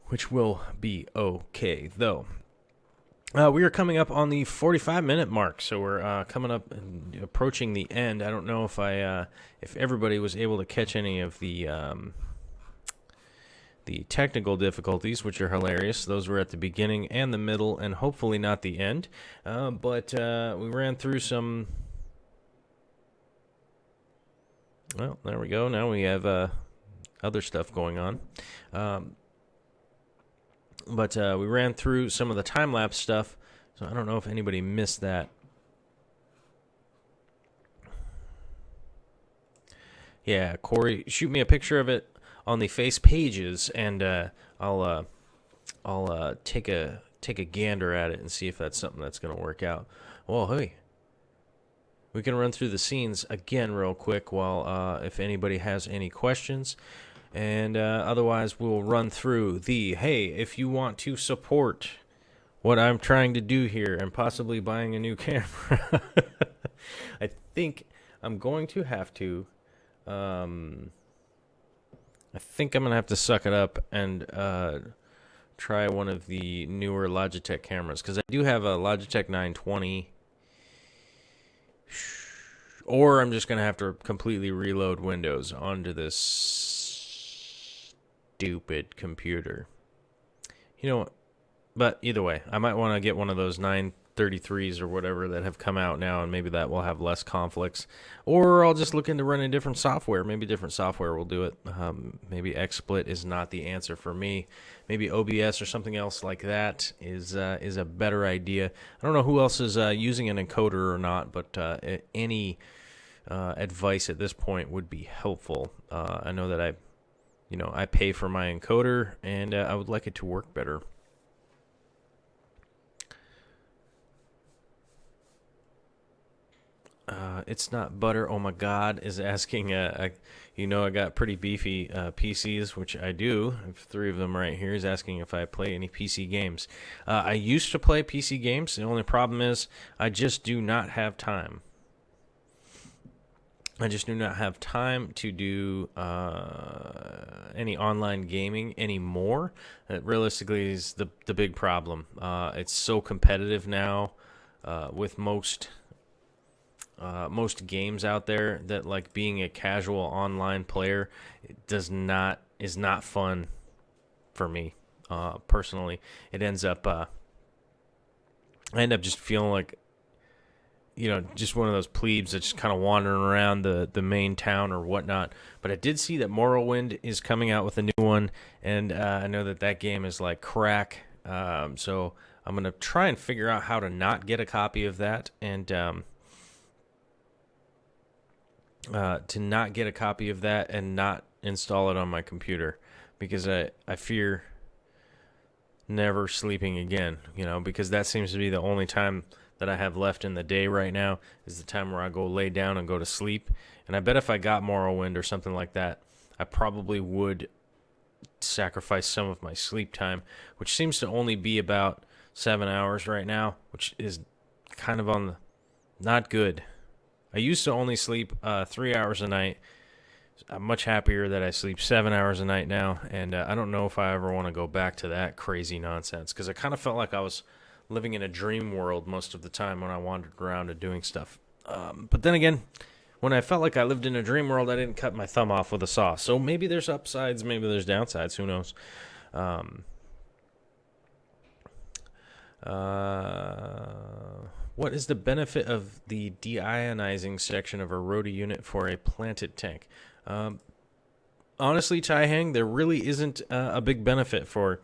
Which will be okay though. We are coming up on the 45-minute mark, so we're coming up and approaching the end. I don't know if everybody was able to catch any of the technical difficulties, which are hilarious. Those were at the beginning and the middle, and hopefully not the end. But we ran through some... Well, there we go. Now we have other stuff going on. But we ran through some of the time-lapse stuff, so I don't know if anybody missed that. Yeah, Corey, shoot me a picture of it on the face pages, and I'll take a gander at it and see if that's something that's going to work out. Well, hey, we can run through the scenes again real quick while if anybody has any questions, and otherwise we'll run through the, hey, if you want to support what I'm trying to do here and possibly buying a new camera, I think I'm going to have to... I think I'm going to have to suck it up and try one of the newer Logitech cameras, because I do have a Logitech 920, or I'm just going to have to completely reload Windows onto this stupid computer. You know what? But either way, I might want to get one of those 930 33s or whatever that have come out now, and maybe that will have less conflicts. Or I'll just look into running different software. Maybe different software will do it. Maybe XSplit is not the answer for me. Maybe OBS or something else like that is a better idea. I don't know who else is using an encoder or not, but any advice at this point would be helpful. I know that I pay for my encoder, and I would like it to work better. It's not butter. Oh my God, is asking. I got pretty beefy PCs, which I do. I have 3 of them right here. He's asking if I play any PC games. I used to play PC games. The only problem is I just do not have time. I just do not have time to do any online gaming anymore. That realistically is the big problem. It's so competitive now with most games out there that, like, being a casual online player is not fun for me personally. It ends up I end up just feeling like, just one of those plebes that's just kind of wandering around the main town or whatnot. But I did see that Morrowind is coming out with a new one, and I know that game is like crack. So I'm going to try and figure out how to not get a copy of that, and to not get a copy of that and not install it on my computer, because I fear never sleeping again, because that seems to be the only time that I have left in the day right now is the time where I go lay down and go to sleep. And I bet if I got Morrowind or something like that, I probably would sacrifice some of my sleep time, which seems to only be about 7 hours right now, which is kind of on the not good. I used to only sleep 3 hours a night. I'm much happier that I sleep 7 hours a night now, and I don't know if I ever want to go back to that crazy nonsense, because I kind of felt like I was living in a dream world most of the time when I wandered around and doing stuff. But then again, when I felt like I lived in a dream world, I didn't cut my thumb off with a saw. So maybe there's upsides, maybe there's downsides, who knows. What is the benefit of the deionizing section of a roadie unit for a planted tank? Honestly, Tai-Hang, there really isn't a big benefit for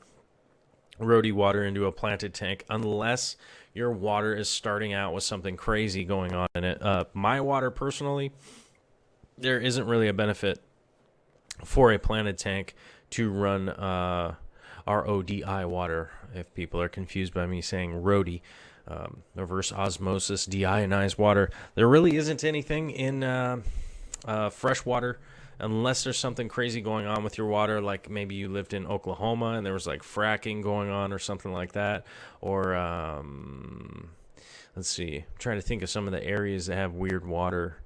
roadie water into a planted tank unless your water is starting out with something crazy going on in it. My water, personally, there isn't really a benefit for a planted tank to run RODI water, if people are confused by me saying roadie. Reverse osmosis deionized water. There really isn't anything in fresh water unless there's something crazy going on with your water, like maybe you lived in Oklahoma and there was like fracking going on or something like that. Or let's see, I'm trying to think of some of the areas that have weird water.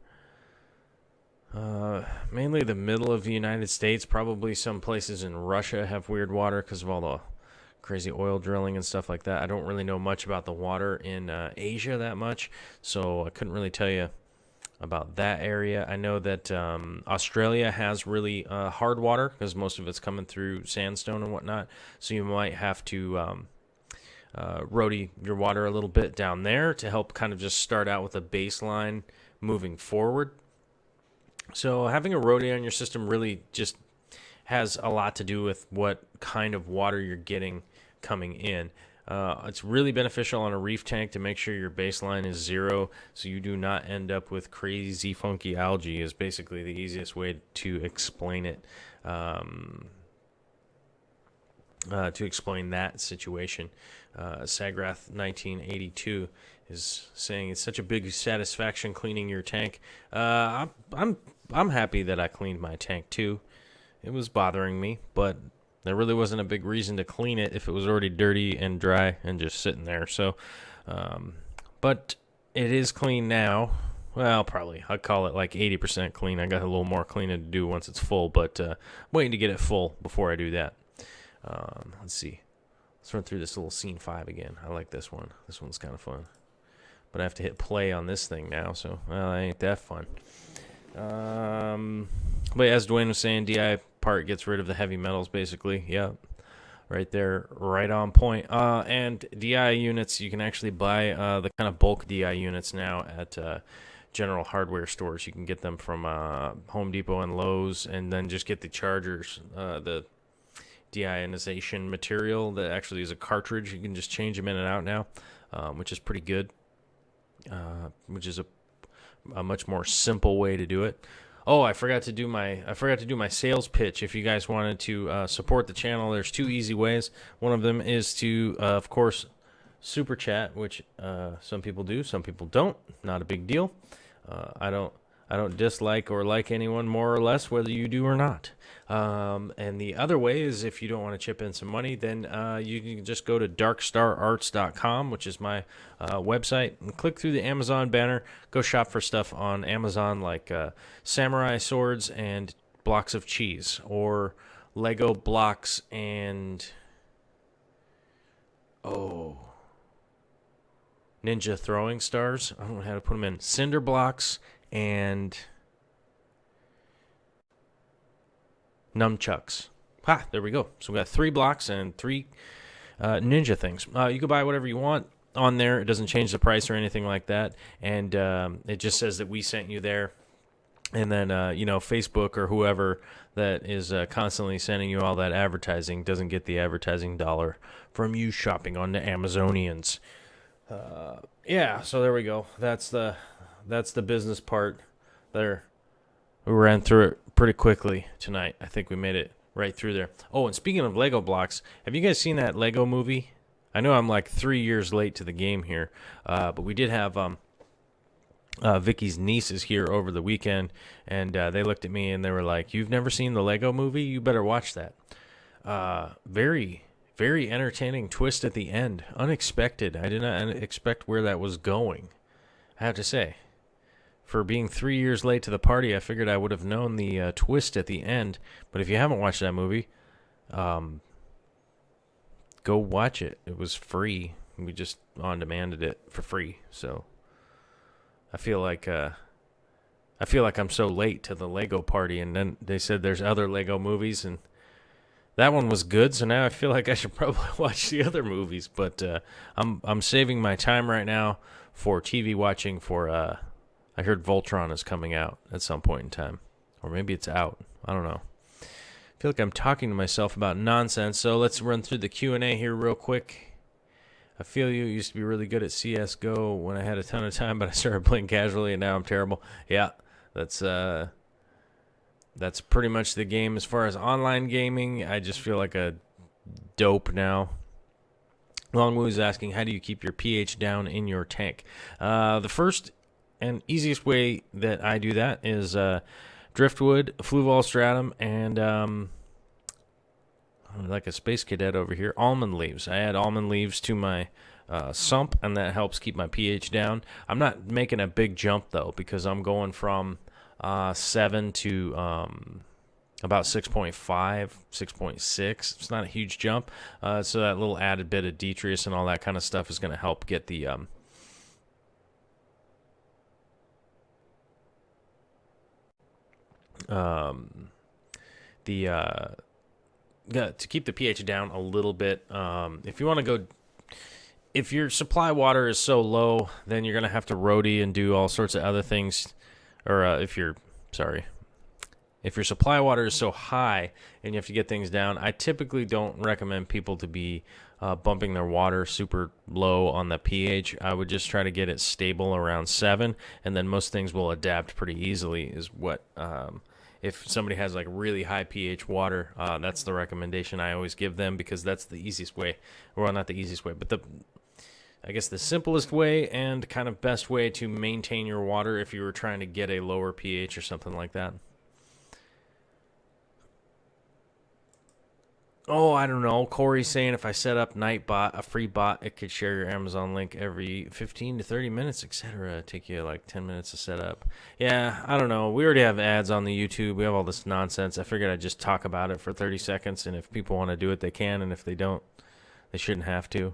Mainly the middle of the United States. Probably some places in Russia have weird water because of all the crazy oil drilling and stuff like that. I don't really know much about the water in Asia that much, so I couldn't really tell you about that area. I know that Australia has really hard water because most of it's coming through sandstone and whatnot, so you might have to roadie your water a little bit down there to help kind of just start out with a baseline moving forward. So having a roadie on your system really just has a lot to do with what kind of water you're getting coming in. It's really beneficial on a reef tank to make sure your baseline is 0 so you do not end up with crazy funky algae is basically the easiest way to explain it, to explain that situation. Sagrath 1982 is saying it's such a big satisfaction cleaning your tank. I'm happy that I cleaned my tank too. It was bothering me, but there really wasn't a big reason to clean it if it was already dirty and dry and just sitting there. So, but it is clean now. Well, probably. I'd call it like 80% clean. I got a little more cleaning to do once it's full, but I'm waiting to get it full before I do that. Let's see. Let's run through this little scene 5 again. I like this one. This one's kind of fun. But I have to hit play on this thing now, so, well, that ain't that fun. But as Dwayne was saying, DI part gets rid of the heavy metals, basically. Yeah. right there, right on point. And DI units, you can actually buy the kind of bulk DI units now at general hardware stores. You can get them from Home Depot and Lowe's, and then just get the chargers, the deionization material that actually is a cartridge. You can just change them in and out now, which is pretty good, which is a much more simple way to do it. Oh, I forgot to do my sales pitch. If you guys wanted to support the channel, there's two easy ways. One of them is to, of course, super chat, which some people do, some people don't. Not a big deal. I don't dislike or like anyone more or less, whether you do or not. And the other way is, if you don't want to chip in some money, then you can just go to darkstararts.com, which is my website, and click through the Amazon banner. Go shop for stuff on Amazon like samurai swords and blocks of cheese, or Lego blocks and ninja throwing stars. I don't know how to put them in. Cinder blocks and nunchucks. There we go. So we got 3 blocks and 3 ninja things. You can buy whatever you want on there. It doesn't change the price or anything like that. And it just says that we sent you there. And then, Facebook or whoever that is constantly sending you all that advertising doesn't get the advertising dollar from you shopping on the Amazonians. So there we go. That's the business part there. We ran through it pretty quickly tonight. I think we made it right through there. Oh, and speaking of Lego blocks, have you guys seen that Lego movie? I know I'm like 3 years late to the game here, but we did have Vicky's nieces here over the weekend, and they looked at me and they were like, "You've never seen the Lego movie? You better watch that." Very, very entertaining twist at the end. Unexpected. I did not expect where that was going, I have to say. For being 3 years late to the party, I figured I would have known the twist at the end. But if you haven't watched that movie, go watch it. It was free. We just on-demanded it for free. So I feel like I'm so late to the Lego party. And then they said there's other Lego movies, and that one was good. So now I feel like I should probably watch the other movies. But I'm saving my time right now for TV watching for. I heard Voltron is coming out at some point in time. Or maybe it's out. I don't know. I feel like I'm talking to myself about nonsense. So let's run through the Q&A here real quick. I feel you used to be really good at CSGO when I had a ton of time, but I started playing casually, and now I'm terrible. Yeah, that's pretty much the game. As far as online gaming, I just feel like a dope now. Longwoo is asking, how do you keep your pH down in your tank? The first and easiest way that I do that is Driftwood, Fluval Stratum, and like a space cadet over here, almond leaves. I add almond leaves to my sump, and that helps keep my pH down. I'm not making a big jump, though, because I'm going from 7 to about 6.5, 6.6. It's not a huge jump. So that little added bit of detritus and all that kind of stuff is going to help get the to keep the pH down a little bit. If you want to go, if your supply water is so low, then you're going to have to roadie and do all sorts of other things. Or if your supply water is so high and you have to get things down, I typically don't recommend people to be bumping their water super low on the pH. I would just try to get it stable around 7, and then most things will adapt pretty easily, is what... if somebody has like really high pH water, that's the recommendation I always give them, because that's the easiest way. Well, not the easiest way, but I guess the simplest way and kind of best way to maintain your water if you were trying to get a lower pH or something like that. Oh, I don't know. Corey's saying if I set up Nightbot, a free bot, it could share your Amazon link every 15 to 30 minutes, etc. Take you like 10 minutes to set up. Yeah, I don't know. We already have ads on the YouTube. We have all this nonsense. I figured I'd just talk about it for 30 seconds, and if people want to do it, they can, and if they don't, they shouldn't have to.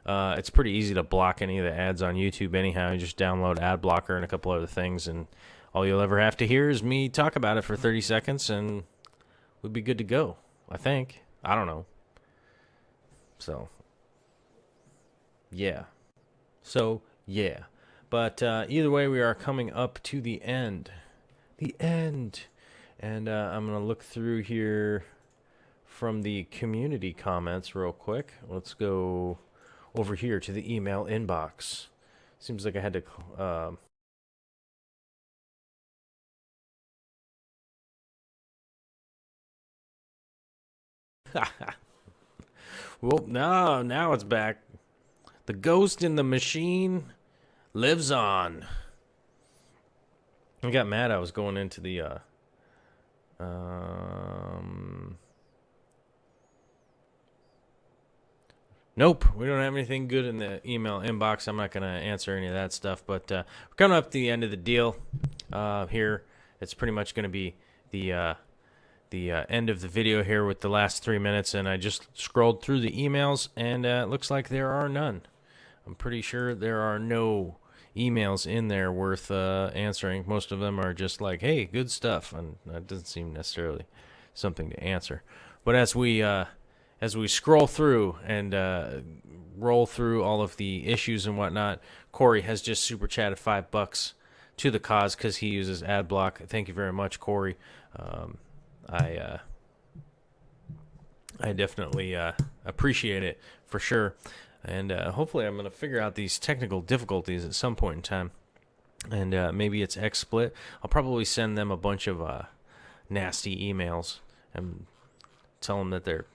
It's pretty easy to block any of the ads on YouTube anyhow. You just download ad blocker and a couple other things, and all you'll ever have to hear is me talk about it for 30 seconds, and we'd be good to go, I think. I don't know. So, yeah. So, yeah. But either way, we are coming up to the end. The end. And I'm going to look through here from the community comments real quick. Let's go over here to the email inbox. Seems like I had to... well, no, now it's back. The ghost in the machine lives on. I got mad I was going into the... Nope, we don't have anything good in the email inbox. I'm not going to answer any of that stuff, but we're coming up to the end of the deal here. It's pretty much going to be the end of the video here with the last 3 minutes, and I just scrolled through the emails, and it looks like there are none. I'm pretty sure there are no emails in there worth answering. Most of them are just like, hey, good stuff, and that doesn't seem necessarily something to answer. But as we scroll through and roll through all of the issues and whatnot, Corey has just super chatted $5 to the cause because he uses ad block. Thank you very much, Corey. I definitely appreciate it for sure. And hopefully I'm going to figure out these technical difficulties at some point in time. And maybe it's XSplit. I'll probably send them a bunch of nasty emails and tell them that they're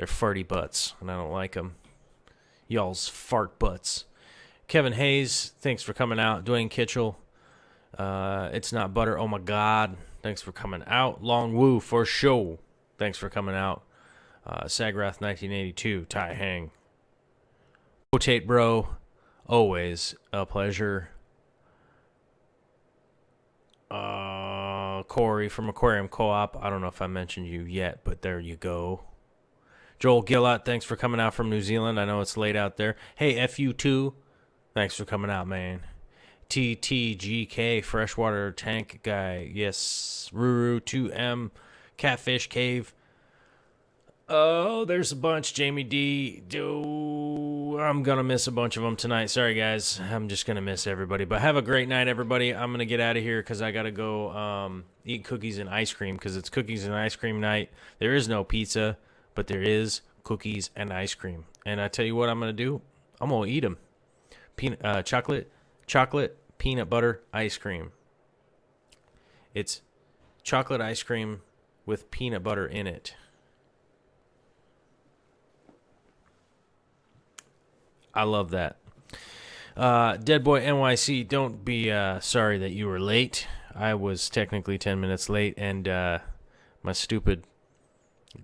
farty butts, and I don't like them. Y'all's fart butts. Kevin Hayes, thanks for coming out. Dwayne Kitchell, it's not butter. Oh my God, thanks for coming out. Long Woo for show, thanks for coming out. Sagrath 1982, Tai Hang. Rotate Bro, always a pleasure. Corey from Aquarium Co-op. I don't know if I mentioned you yet, but there you go. Joel Gillott, thanks for coming out from New Zealand. I know it's late out there. Hey, FU2, thanks for coming out, man. TTGK, Freshwater Tank Guy. Yes. Ruru2M, Catfish Cave. Oh, there's a bunch. Jamie D. I'm going to miss a bunch of them tonight. Sorry, guys. I'm just going to miss everybody. But have a great night, everybody. I'm going to get out of here because I got to go eat cookies and ice cream because it's cookies and ice cream night. There is no pizza, but there is cookies and ice cream. And I tell you what I'm going to do. I'm going to eat them. Chocolate, peanut butter, ice cream. It's chocolate ice cream with peanut butter in it. I love that. Deadboy NYC, don't be sorry that you were late. I was technically 10 minutes late, and my stupid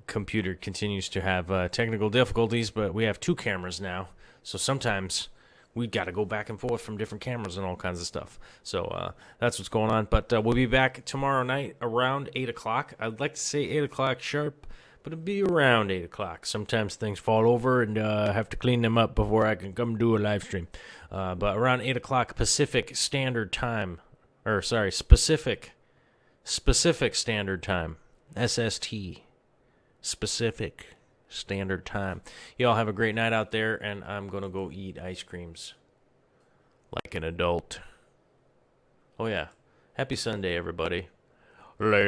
computer continues to have technical difficulties, but we have 2 cameras now, so sometimes we got to go back and forth from different cameras and all kinds of stuff. So that's what's going on. But we'll be back tomorrow night around 8 o'clock. I'd like to say 8 o'clock sharp, but it'll be around 8 o'clock. Sometimes things fall over and I have to clean them up before I can come do a live stream. But around 8 o'clock Pacific Standard Time, or sorry, Specific Standard Time, SST, Specific Standard Time. Y'all have a great night out there, and I'm going to go eat ice creams like an adult. Oh, yeah. Happy Sunday, everybody. Late.